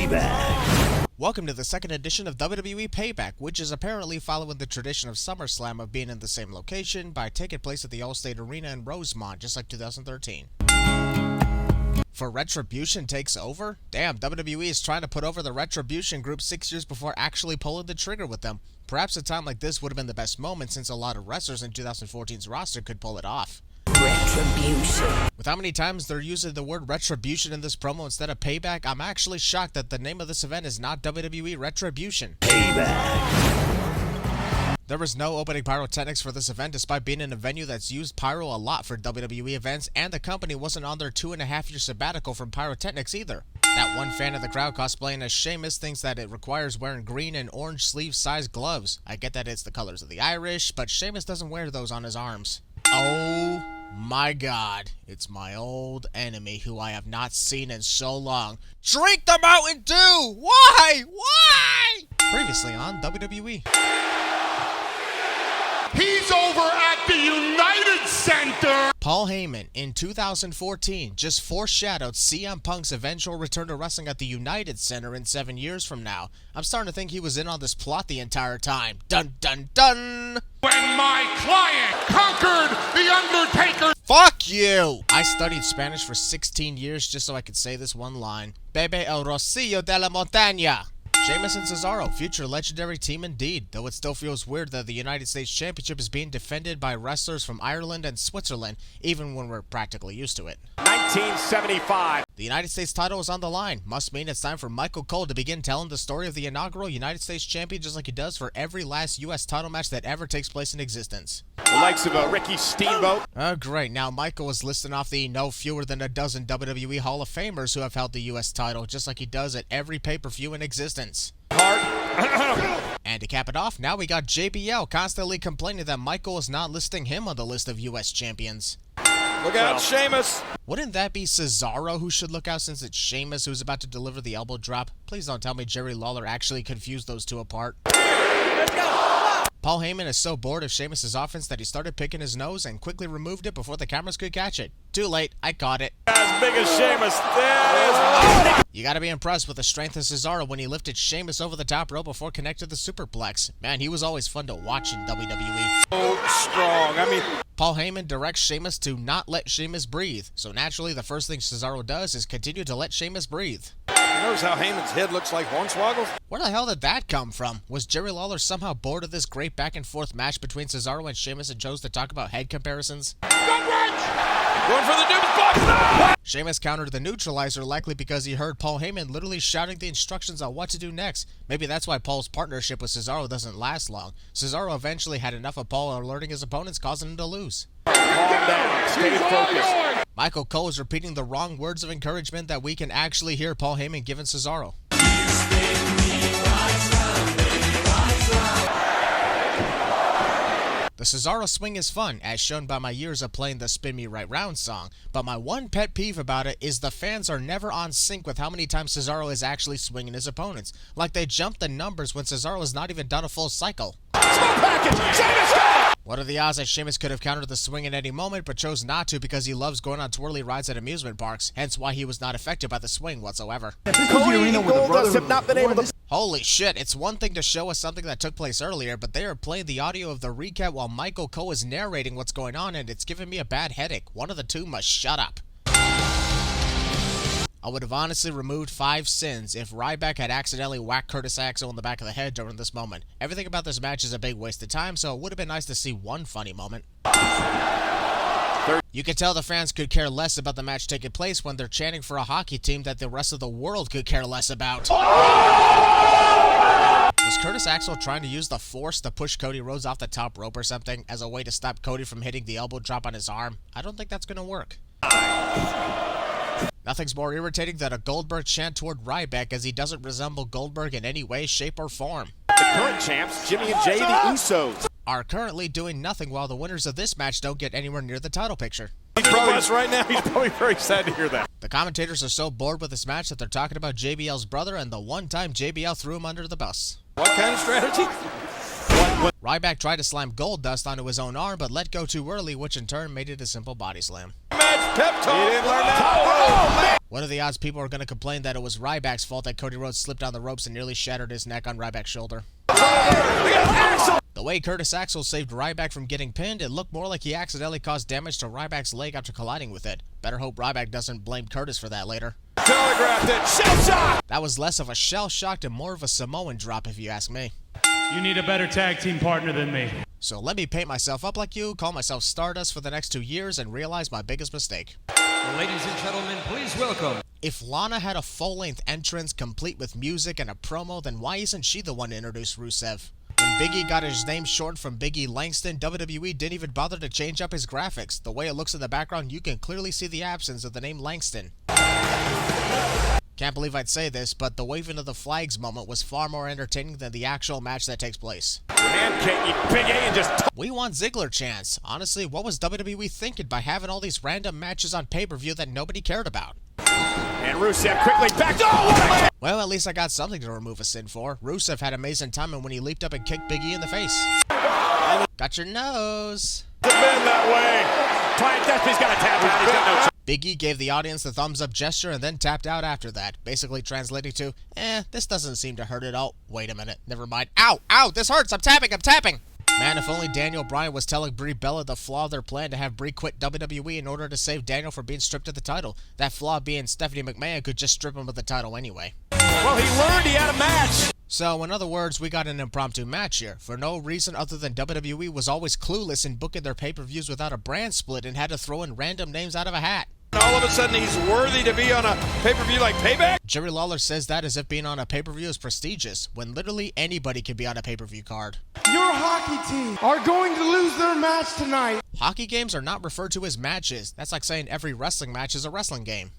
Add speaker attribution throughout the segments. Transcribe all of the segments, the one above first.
Speaker 1: Payback.
Speaker 2: Welcome to the second edition of WWE Payback, which is apparently following the tradition of SummerSlam of being in the same location by taking place at the Allstate Arena in Rosemont, just like 2013. For Retribution takes over? Damn, WWE is trying to put over the Retribution group 6 years before actually pulling the trigger with them. Perhaps a time like this would have been the best moment since a lot of wrestlers in 2014's roster could pull it off.
Speaker 1: Retribution.
Speaker 2: With how many times they're using the word Retribution in this promo instead of Payback, I'm actually shocked that the name of this event is not WWE Retribution.
Speaker 1: Payback.
Speaker 2: There was no opening pyrotechnics for this event despite being in a venue that's used pyro a lot for WWE events, and the company wasn't on their 2.5-year sabbatical from pyrotechnics either. That one fan of the crowd cosplaying as Sheamus thinks that it requires wearing green and orange sleeve-sized gloves. I get that it's the colors of the Irish, but Sheamus doesn't wear those on his arms. Oh my god, it's my old enemy who I have not seen in so long. Drink the Mountain Dew! Why? Why? Previously on WWE.
Speaker 3: He's over at the United Center!
Speaker 2: Paul Heyman, in 2014, just foreshadowed CM Punk's eventual return to wrestling at the United Center in 7 years from now. I'm starting to think he was in on this plot the entire time. Dun dun dun!
Speaker 3: When my client conquered the Undertaker!
Speaker 2: Fuck you! I studied Spanish for 16 years just so I could say this one line. Bebe el Rocío de la Montaña! Sheamus and Cesaro, future legendary team indeed, though it still feels weird that the United States Championship is being defended by wrestlers from Ireland and Switzerland, even when we're practically used to it.
Speaker 4: 1975.
Speaker 2: The United States title is on the line. Must mean it's time for Michael Cole to begin telling the story of the inaugural United States Champion just like he does for every last U.S. title match that ever takes place in existence.
Speaker 4: The likes of Ricky Steamboat.
Speaker 2: Oh, great. Now Michael is listing off the no fewer than a dozen WWE Hall of Famers who have held the U.S. title, just like he does at every pay-per-view in existence. And to cap it off, now we got JBL constantly complaining that Michael is not listing him on the list of U.S. champions.
Speaker 4: Look out, Sheamus.
Speaker 2: Wouldn't that be Cesaro who should look out since it's Sheamus who's about to deliver the elbow drop? Please don't tell me Jerry Lawler actually confused those two apart.
Speaker 4: Let's go.
Speaker 2: Paul Heyman is so bored of Sheamus' offense that he started picking his nose and quickly removed it before the cameras could catch it. Too late, I caught it.
Speaker 4: As big as Sheamus. There is.
Speaker 2: You gotta be impressed with the strength of Cesaro when he lifted Sheamus over the top rope before connecting the superplex. Man, he was always fun to watch in WWE.
Speaker 4: So strong. I mean,
Speaker 2: Paul Heyman directs Sheamus to not let Sheamus breathe. So naturally, the first thing Cesaro does is continue to let Sheamus breathe.
Speaker 4: notice how Heyman's head looks like Hornswoggle?
Speaker 2: Where the hell did that come from? Was Jerry Lawler somehow bored of this great back and forth match between Cesaro and Sheamus and chose to talk about head comparisons?
Speaker 4: Going for the news box!
Speaker 2: Sheamus countered the neutralizer likely because he heard Paul Heyman literally shouting the instructions on what to do next. Maybe that's why Paul's partnership with Cesaro doesn't last long. Cesaro eventually had enough of Paul alerting his opponents, causing him to lose.
Speaker 4: Calm down. Stay focused.
Speaker 2: Michael Cole is repeating the wrong words of encouragement that we can actually hear Paul Heyman giving Cesaro. The Cesaro swing is fun, as shown by my years of playing the Spin Me Right Round song, but my one pet peeve about it is the fans are never on sync with how many times Cesaro is actually swinging his opponents. Like they jump the numbers when Cesaro has not even done a full cycle.
Speaker 4: Small package! Sheamus got it!
Speaker 2: What are the odds that Sheamus could have countered the swing at any moment, but chose not to because he loves going on twirly rides at amusement parks, hence why he was not affected by the swing whatsoever.
Speaker 4: Cody and Goldust have not been able to...
Speaker 2: Holy shit, it's one thing to show us something that took place earlier, but they are playing the audio of the recap while Michael Cole is narrating what's going on, and it's giving me a bad headache. One of the two must shut up. I would have honestly removed 5 sins if Ryback had accidentally whacked Curtis Axel in the back of the head during this moment. Everything about this match is a big waste of time, so it would have been nice to see one funny moment. You could tell the fans could care less about the match taking place when they're chanting for a hockey team that the rest of the world could care less about. Was Curtis Axel trying to use the Force to push Cody Rhodes off the top rope or something as a way to stop Cody from hitting the elbow drop on his arm? I don't think that's going to work. Nothing's more irritating than a Goldberg chant toward Ryback as he doesn't resemble Goldberg in any way, shape, or form.
Speaker 4: The current champs, Jimmy and Jay, the Usos,
Speaker 2: are currently doing nothing while the winners of this match don't get anywhere near the title picture.
Speaker 4: He's probably right now. He's probably very sad to hear that.
Speaker 2: The commentators are so bored with this match that they're talking about JBL's brother and the one time JBL threw him under the bus.
Speaker 4: What kind of strategy?
Speaker 2: Ryback tried to slam Goldust onto his own arm, but let go too early, which in turn made it a simple body slam.
Speaker 4: Match pep talk. He didn't learn that.
Speaker 2: What are the odds people are going to complain that it was Ryback's fault that Cody Rhodes slipped on the ropes and nearly shattered his neck on Ryback's shoulder? The way Curtis Axel saved Ryback from getting pinned, it looked more like he accidentally caused damage to Ryback's leg after colliding with it. Better hope Ryback doesn't blame Curtis for that later.
Speaker 4: Telegraphed it. Shell shock!
Speaker 2: That was less of a shell shock and more of a Samoan drop if you ask me.
Speaker 5: You need a better tag team partner than me.
Speaker 2: So let me paint myself up like you, call myself Stardust for the next 2 years, and realize my biggest mistake.
Speaker 6: Ladies and gentlemen, please welcome.
Speaker 2: If Lana had a full-length entrance complete with music and a promo, then why isn't she the one to introduce Rusev? When Biggie got his name shortened from Biggie Langston, WWE didn't even bother to change up his graphics. The way it looks in the background, you can clearly see the absence of the name Langston. Can't believe I'd say this, but the waving of the flags moment was far more entertaining than the actual match that takes place.
Speaker 4: Big A and just...
Speaker 2: We want Ziggler chants. Honestly, what was WWE thinking by having all these random matches on pay-per-view that nobody cared about?
Speaker 4: And Rusev quickly back. Oh, what a...
Speaker 2: Well, at least I got something to remove a sin for. Rusev had amazing timing when he leaped up and kicked Big E in the face. Got your nose.
Speaker 4: Been that way. Client Despy's got to tap out. He's got no chance.
Speaker 2: Big E gave the audience the thumbs up gesture and then tapped out after that, basically translating to, this doesn't seem to hurt at all. Wait a minute, never mind. Ow, ow, this hurts, I'm tapping. Man, if only Daniel Bryan was telling Brie Bella the flaw of their plan to have Brie quit WWE in order to save Daniel from being stripped of the title. That flaw being Stephanie McMahon could just strip him of the title anyway.
Speaker 4: Well, he learned he had a match.
Speaker 2: So, in other words, we got an impromptu match here, for no reason other than WWE was always clueless in booking their pay-per-views without a brand split and had to throw in random names out of a hat.
Speaker 4: All of a sudden, he's worthy to be on a pay-per-view like Payback?
Speaker 2: Jerry Lawler says that as if being on a pay-per-view is prestigious, when literally anybody can be on a pay-per-view card.
Speaker 7: Your hockey team are going to lose their match tonight.
Speaker 2: Hockey games are not referred to as matches. That's like saying every wrestling match is a wrestling game.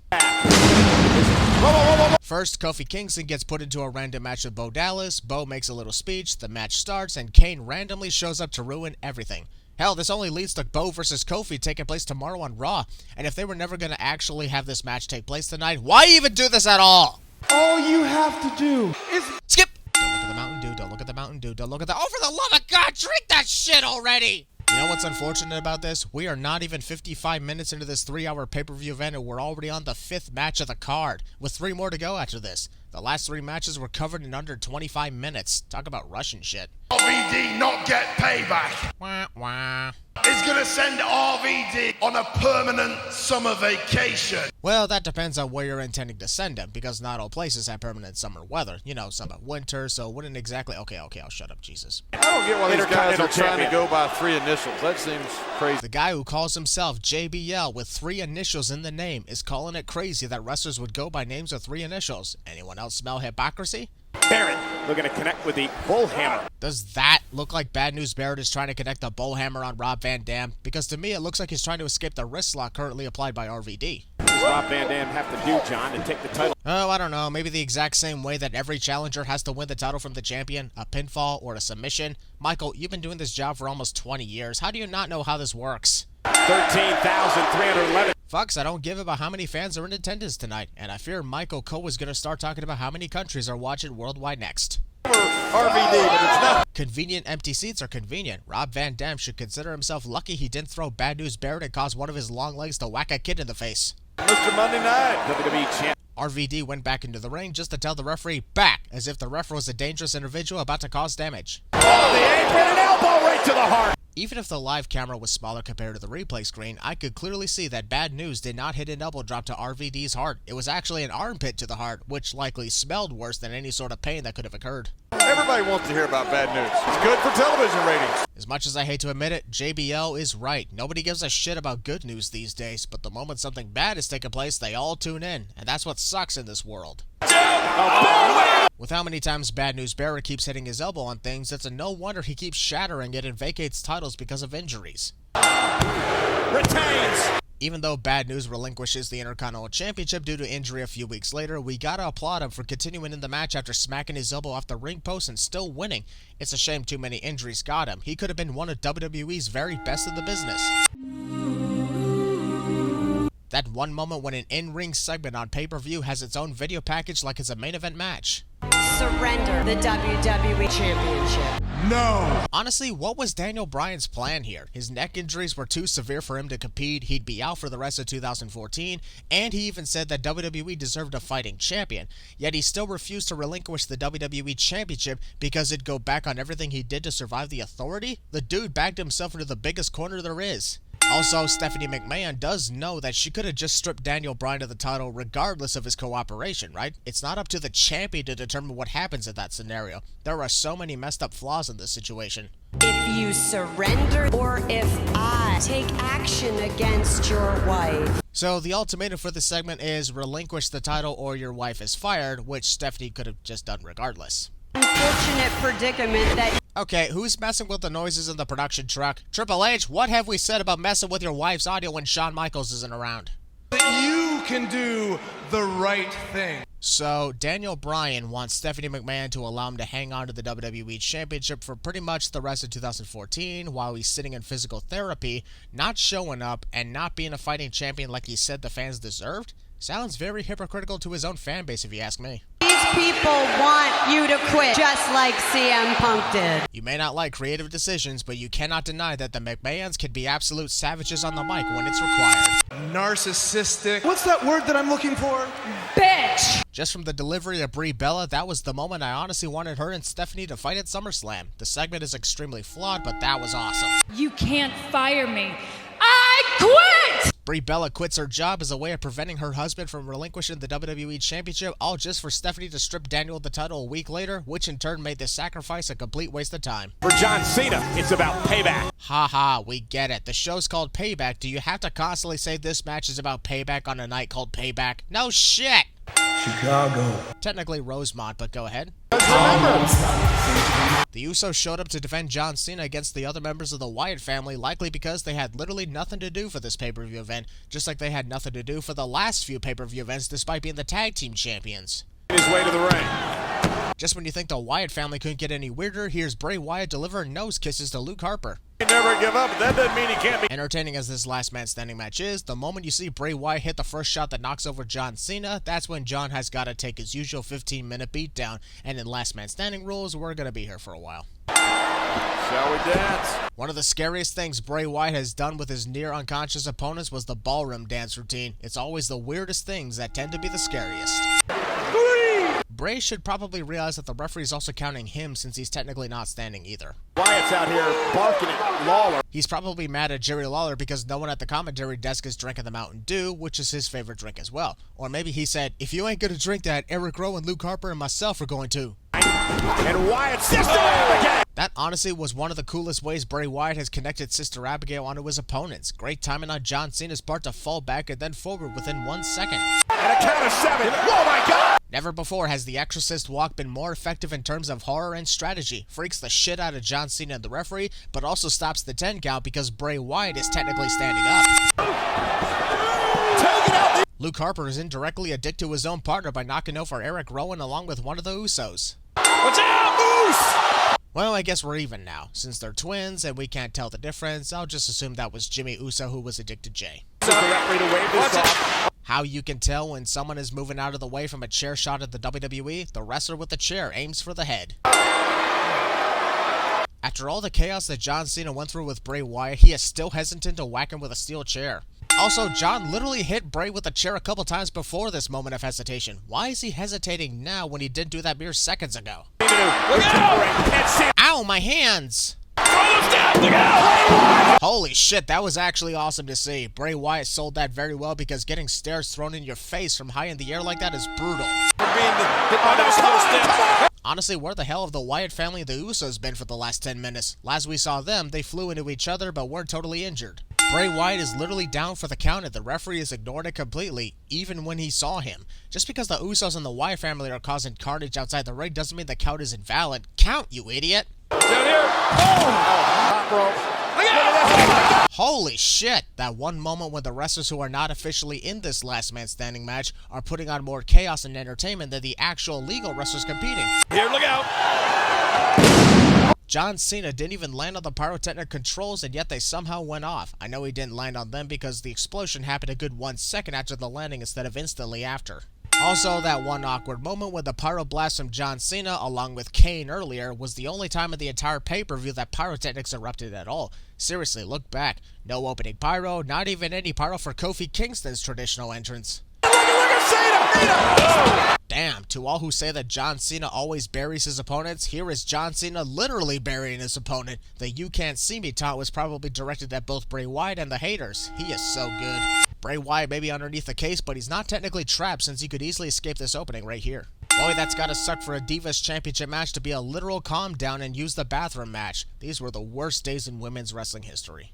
Speaker 2: First, Kofi Kingston gets put into a random match with Bo Dallas. Bo makes a little speech, the match starts, and Kane randomly shows up to ruin everything. Hell, this only leads to Bo versus Kofi taking place tomorrow on Raw. And if they were never going to actually have this match take place tonight, why even do this at all?
Speaker 7: All you have to do is...
Speaker 2: Skip! Don't look at the Mountain Dew, don't look at the Mountain Dew, don't look at the... Oh, for the love of God, drink that shit already! You know what's unfortunate about this? We are not even 55 minutes into this 3-hour pay-per-view event and we're already on the 5th match of the card, with 3 more to go after this. The last 3 matches were covered in under 25 minutes. Talk about Russian shit.
Speaker 8: RVD not get payback.
Speaker 2: Wah, wah.
Speaker 8: Is gonna send RVD on a permanent summer vacation.
Speaker 2: Well, that depends on where you're intending to send him, because not all places have permanent summer weather. You know, some have winter, so wouldn't exactly... Okay, I'll shut up, Jesus.
Speaker 9: I don't get why these guys are trying to go by 3 initials. That seems crazy.
Speaker 2: The guy who calls himself JBL with 3 initials in the name is calling it crazy that wrestlers would go by names with 3 initials. Anyone else smell hypocrisy?
Speaker 4: Barrett looking to connect with the bullhammer.
Speaker 2: Does that look like Bad News Barrett is trying to connect the bullhammer on Rob Van Dam? Because to me, it looks like he's trying to escape the wrist lock currently applied by RVD.
Speaker 4: What does Rob Van Dam have to do, John, to take the title?
Speaker 2: Oh, I don't know. Maybe the exact same way that every challenger has to win the title from the champion, a pinfall or a submission. Michael, you've been doing this job for almost 20 years. How do you not know how this works?
Speaker 4: 13,311.
Speaker 2: Fucks, I don't give about how many fans are in attendance tonight, and I fear Michael Cole is going to start talking about how many countries are watching worldwide next.
Speaker 9: RVD, but it's not.
Speaker 2: Convenient empty seats are convenient. Rob Van Dam should consider himself lucky he didn't throw Bad News Barrett and cause one of his long legs to whack a kid in the face.
Speaker 9: Mr. Monday Night.
Speaker 4: WWE champ.
Speaker 2: RVD went back into the ring just to tell the referee back, as if the ref was a dangerous individual about to cause damage.
Speaker 4: Oh, the apron and elbow right to the heart.
Speaker 2: Even if the live camera was smaller compared to the replay screen, I could clearly see that Bad News did not hit an elbow drop to RVD's heart. It was actually an armpit to the heart, which likely smelled worse than any sort of pain that could have occurred.
Speaker 9: Everybody wants to hear about bad news. It's good for television ratings.
Speaker 2: As much as I hate to admit it, JBL is right. Nobody gives a shit about good news these days, but the moment something bad is taking place, they all tune in, and that's what sucks in this world. With how many times Bad News Barrett keeps hitting his elbow on things, it's a no wonder he keeps shattering it and vacates titles because of injuries.
Speaker 4: Retains.
Speaker 2: Even though Bad News relinquishes the Intercontinental Championship due to injury a few weeks later, we gotta applaud him for continuing in the match after smacking his elbow off the ring post and still winning. It's a shame too many injuries got him. He could have been one of WWE's very best in the business. That one moment when an in-ring segment on pay-per-view has its own video package like it's a main event match.
Speaker 10: Surrender the WWE Championship.
Speaker 7: No.
Speaker 2: Honestly, what was Daniel Bryan's plan here? His neck injuries were too severe for him to compete, he'd be out for the rest of 2014, and he even said that WWE deserved a fighting champion. Yet he still refused to relinquish the WWE Championship because it'd go back on everything he did to survive the Authority? The dude backed himself into the biggest corner there is. Also, Stephanie McMahon does know that she could have just stripped Daniel Bryan of the title regardless of his cooperation, right? It's not up to the champion to determine what happens in that scenario. There are so many messed up flaws in this situation.
Speaker 1: If you surrender or if I take action against your wife.
Speaker 2: So the ultimatum for this segment is relinquish the title or your wife is fired, which Stephanie could have just done regardless.
Speaker 1: Unfortunate predicament that...
Speaker 2: Okay, who's messing with the noises in the production truck? Triple H, what have we said about messing with your wife's audio when Shawn Michaels isn't around?
Speaker 7: That you can do the right thing.
Speaker 2: So, Daniel Bryan wants Stephanie McMahon to allow him to hang on to the WWE Championship for pretty much the rest of 2014 while he's sitting in physical therapy, not showing up, and not being a fighting champion like he said the fans deserved? Sounds very hypocritical to his own fan base if you ask me.
Speaker 1: These people want you to quit, just like CM Punk did.
Speaker 2: You may not like creative decisions, but you cannot deny that the McMahons can be absolute savages on the mic when it's required.
Speaker 7: Narcissistic. What's that word that I'm looking for?
Speaker 1: Bitch!
Speaker 2: Just from the delivery of Brie Bella, that was the moment I honestly wanted her and Stephanie to fight at SummerSlam. The segment is extremely flawed, but that was awesome.
Speaker 10: You can't fire me. I quit!
Speaker 2: Brie Bella quits her job as a way of preventing her husband from relinquishing the WWE Championship, all just for Stephanie to strip Daniel of the title a week later, which in turn made this sacrifice a complete waste of time.
Speaker 9: For John Cena, it's about payback.
Speaker 2: Haha, we get it. The show's called Payback. Do you have to constantly say this match is about payback on a night called Payback? No shit!
Speaker 7: Chicago.
Speaker 2: Technically Rosemont, but go ahead. The Usos showed up to defend John Cena against the other members of the Wyatt family, likely because they had literally nothing to do for this pay-per-view event, just like they had nothing to do for the last few pay-per-view events despite being the tag team champions.
Speaker 9: His way to the ring.
Speaker 2: Just when you think the Wyatt family couldn't get any weirder, here's Bray Wyatt delivering nose kisses to Luke Harper.
Speaker 9: He never give up, but that doesn't mean he can't be.
Speaker 2: Entertaining as this last man standing match is, the moment you see Bray Wyatt hit the first shot that knocks over John Cena, that's when John has got to take his usual 15-minute beatdown, and in last man standing rules, we're going to be here for a while.
Speaker 9: Shall we dance?
Speaker 2: One of the scariest things Bray Wyatt has done with his near unconscious opponents was the ballroom dance routine. It's always the weirdest things that tend to be the scariest. Bray should probably realize that the referee is also counting him since he's technically not standing either.
Speaker 9: Wyatt's out here barking at Lawler.
Speaker 2: He's probably mad at Jerry Lawler because no one at the commentary desk is drinking the Mountain Dew, which is his favorite drink as well. Or maybe he said, if you ain't gonna drink that, Eric Rowe and Luke Harper and myself are going to.
Speaker 9: And Wyatt's Sister Abigail.
Speaker 2: That honestly was one of the coolest ways Bray Wyatt has connected Sister Abigail onto his opponents. Great timing on John Cena's part to fall back and then forward within 1 second.
Speaker 9: And a count of 7. Oh my God!
Speaker 2: Never before has the Exorcist walk been more effective in terms of horror and strategy. Freaks the shit out of John Cena and the referee, but also stops the 10 count because Bray Wyatt is technically standing up. Luke Harper is indirectly a dick to his own partner by knocking over Eric Rowan along with one of the Usos.
Speaker 4: Watch out, Moose!
Speaker 2: Well, I guess we're even now. Since they're twins and we can't tell the difference, I'll just assume that was Jimmy Uso who was addicted to Jay.
Speaker 9: The referee to wave this off.
Speaker 2: How you can tell when someone is moving out of the way from a chair shot at the WWE, the wrestler with the chair aims for the head. After all the chaos that John Cena went through with Bray Wyatt, he is still hesitant to whack him with a steel chair. Also, John literally hit Bray with a chair a couple times before this moment of hesitation. Why is he hesitating now when he didn't do that mere seconds ago?
Speaker 9: Look out!
Speaker 2: Ow, my hands! Holy shit, that was actually awesome to see. Bray Wyatt sold that very well because getting stairs thrown in your face from high in the air like that is brutal. Honestly, where the hell have the Wyatt family and the Usos been for the last 10 minutes? Last we saw them, they flew into each other but weren't totally injured. Bray Wyatt is literally down for the count and the referee has ignored it completely, even when he saw him. Just because the Usos and the Wyatt family are causing carnage outside the ring doesn't mean the count is invalid. Count, you idiot!
Speaker 4: Down here.
Speaker 2: Holy shit! That one moment when the wrestlers who are not officially in this last man standing match are putting on more chaos and entertainment than the actual legal wrestlers competing.
Speaker 4: Here, look out!
Speaker 2: John Cena didn't even land on the pyrotechnic controls and yet they somehow went off. I know he didn't land on them because the explosion happened a good 1 second after the landing instead of instantly after. Also, that one awkward moment with the pyro blast from John Cena along with Kane earlier was the only time in the entire pay-per-view that pyrotechnics erupted at all. Seriously, look back. No opening pyro, not even any pyro for Kofi Kingston's traditional entrance. Damn, to all who say that John Cena always buries his opponents, here is John Cena literally burying his opponent. The "you can't see me" taunt was probably directed at both Bray Wyatt and the haters. He is so good. Bray Wyatt may be underneath the case, but he's not technically trapped since he could easily escape this opening right here. Boy, that's gotta suck for a Divas Championship match to be a literal calm down and use the bathroom match. These were the worst days in women's wrestling history.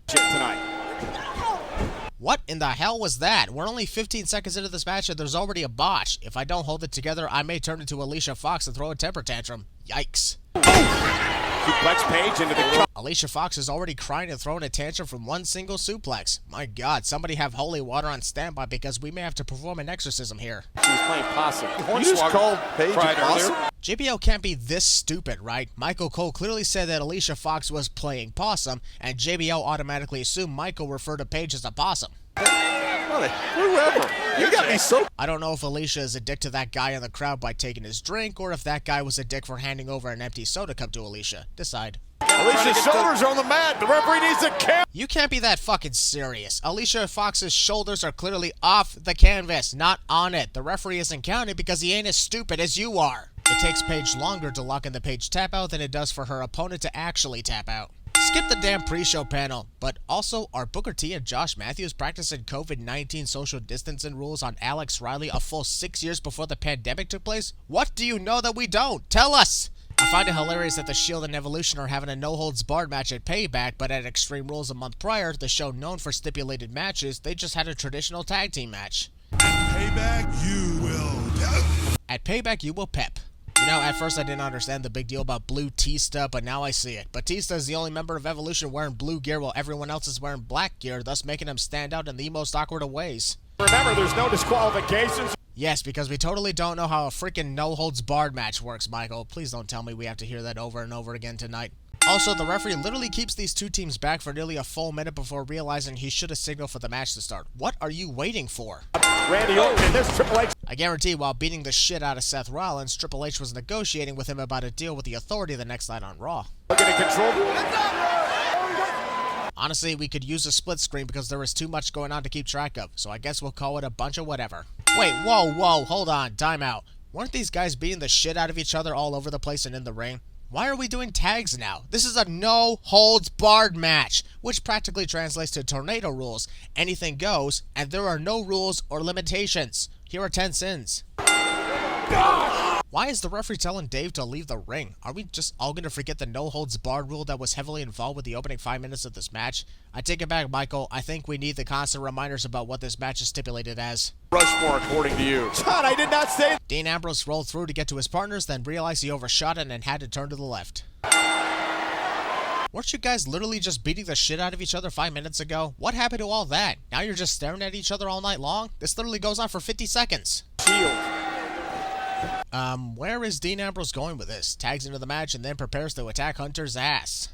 Speaker 2: What in the hell was that? We're only 15 seconds into this match and there's already a botch. If I don't hold it together, I may turn into Alicia Fox and throw a temper tantrum. Yikes.
Speaker 9: Suplex Page into the...
Speaker 2: Alicia Fox is already crying and throwing a tantrum from one single suplex. My god, somebody have holy water on standby because we may have to perform an exorcism here.
Speaker 9: He was playing possum. You just called Page a possum?
Speaker 2: JBL can't be this stupid, right? Michael Cole clearly said that Alicia Fox was playing possum, and JBL automatically assumed Michael referred to Paige as a possum.
Speaker 9: Whoever. You got me so...
Speaker 2: I don't know if Alicia is a dick to that guy in the crowd by taking his drink, or if that guy was a dick for handing over an empty soda cup to Alicia. Decide.
Speaker 9: Alicia's shoulders are on the mat. The referee needs a count.
Speaker 2: You can't be that fucking serious. Alicia Fox's shoulders are clearly off the canvas, not on it. The referee isn't counting because he ain't as stupid as you are. It takes Paige longer to lock in the Paige tap out than it does for her opponent to actually tap out. Skip the damn pre-show panel, but also, are Booker T and Josh Matthews practicing COVID-19 social distancing rules on Alex Riley a full 6 years before the pandemic took place? What do you know that we don't? Tell us! I find it hilarious that the Shield and Evolution are having a no-holds-barred match at Payback, but at Extreme Rules a month prior, the show known for stipulated matches, they just had a traditional tag team match.
Speaker 8: Payback, you will pep.
Speaker 2: At Payback, you will pep. You know, at first I didn't understand the big deal about Blue Tista, but now I see it. Batista is the only member of Evolution wearing blue gear while everyone else is wearing black gear, thus making him stand out in the most awkward of ways.
Speaker 9: Remember, there's no disqualifications.
Speaker 2: Yes, because we totally don't know how a freaking no-holds-barred match works, Michael. Please don't tell me we have to hear that over and over again tonight. Also, the referee literally keeps these two teams back for nearly a full minute before realizing he should have signaled for the match to start. What are you waiting for?
Speaker 9: Randy Orton and this Triple H.
Speaker 2: I guarantee while beating the shit out of Seth Rollins, Triple H was negotiating with him about a deal with the Authority the next night on Raw.
Speaker 9: Looking at control.
Speaker 2: Honestly, we could use a split screen because there is too much going on to keep track of, so I guess we'll call it a bunch of whatever. Wait, whoa, hold on, time out. Weren't these guys beating the shit out of each other all over the place and in the ring? Why are we doing tags now? This is a no-holds-barred match, which practically translates to tornado rules. Anything goes, and there are no rules or limitations. Here are 10 sins. Why is the referee telling Dave to leave the ring? Are we just all going to forget the no-holds-barred rule that was heavily involved with the opening 5 minutes of this match? I take it back, Michael. I think we need the constant reminders about what this match is stipulated as.
Speaker 9: Rushmore, according to you. John, I did not say...
Speaker 2: Dean Ambrose rolled through to get to his partners, then realized he overshot it and had to turn to the left. Weren't you guys literally just beating the shit out of each other 5 minutes ago? What happened to all that? Now you're just staring at each other all night long? This literally goes on for 50 seconds.
Speaker 9: Shield.
Speaker 2: Where is Dean Ambrose going with this? Tags into the match and then prepares to attack Hunter's ass.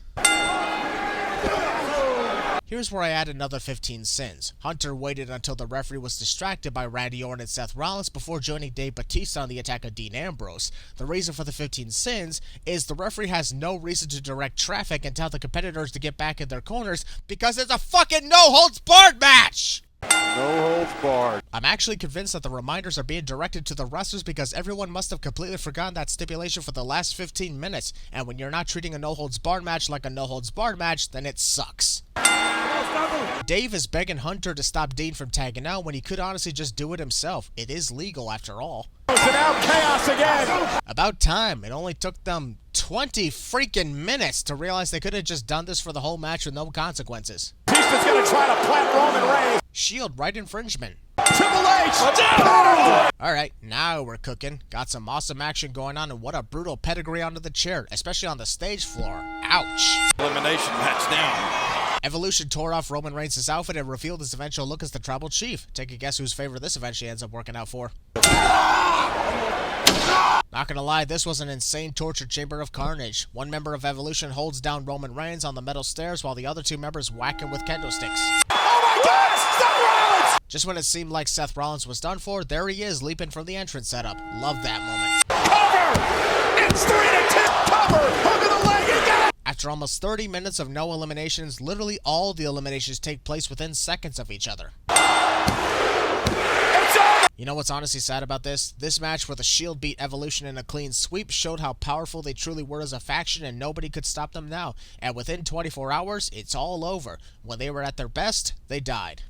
Speaker 2: Here's where I add another 15 sins. Hunter waited until the referee was distracted by Randy Orton and Seth Rollins before joining Dave Bautista on the attack of Dean Ambrose. The reason for the 15 sins is the referee has no reason to direct traffic and tell the competitors to get back in their corners because it's a fucking no-holds-barred match!
Speaker 9: No holds barred.
Speaker 2: I'm actually convinced that the reminders are being directed to the wrestlers because everyone must have completely forgotten that stipulation for the last 15 minutes, and when you're not treating a no-holds-barred match like a no-holds-barred match, then it sucks. Dave is begging Hunter to stop Dean from tagging out when he could honestly just do it himself. It is legal after all.
Speaker 9: Chaos again.
Speaker 2: About time. It only took them 20 freaking minutes to realize they could have just done this for the whole match with no consequences.
Speaker 9: Batista's gonna try to plant Roman Reigns.
Speaker 2: Shield right infringement.
Speaker 9: Triple H.
Speaker 2: Alright, now we're cooking. Got some awesome action going on, and what a brutal pedigree onto the chair, especially on the stage floor. Ouch.
Speaker 4: Elimination match now.
Speaker 2: Evolution tore off Roman Reigns' outfit and revealed his eventual look as the Tribal Chief. Take a guess whose favor this eventually ends up working out for. Not gonna lie, this was an insane torture chamber of carnage. One member of Evolution holds down Roman Reigns on the metal stairs while the other two members whack him with kendo sticks.
Speaker 9: Oh my God! Stop Rollins!
Speaker 2: Just when it seemed like Seth Rollins was done for, there he is, leaping from the entrance setup. Love that moment.
Speaker 8: Cover! It's 3-2 cover! Hook of the leg, he got it!
Speaker 2: After almost 30 minutes of no eliminations, literally all the eliminations take place within seconds of each other. You know what's honestly sad about this? This match where the Shield beat Evolution in a clean sweep showed how powerful they truly were as a faction, and nobody could stop them now. And within 24 hours, it's all over. When they were at their best, they died.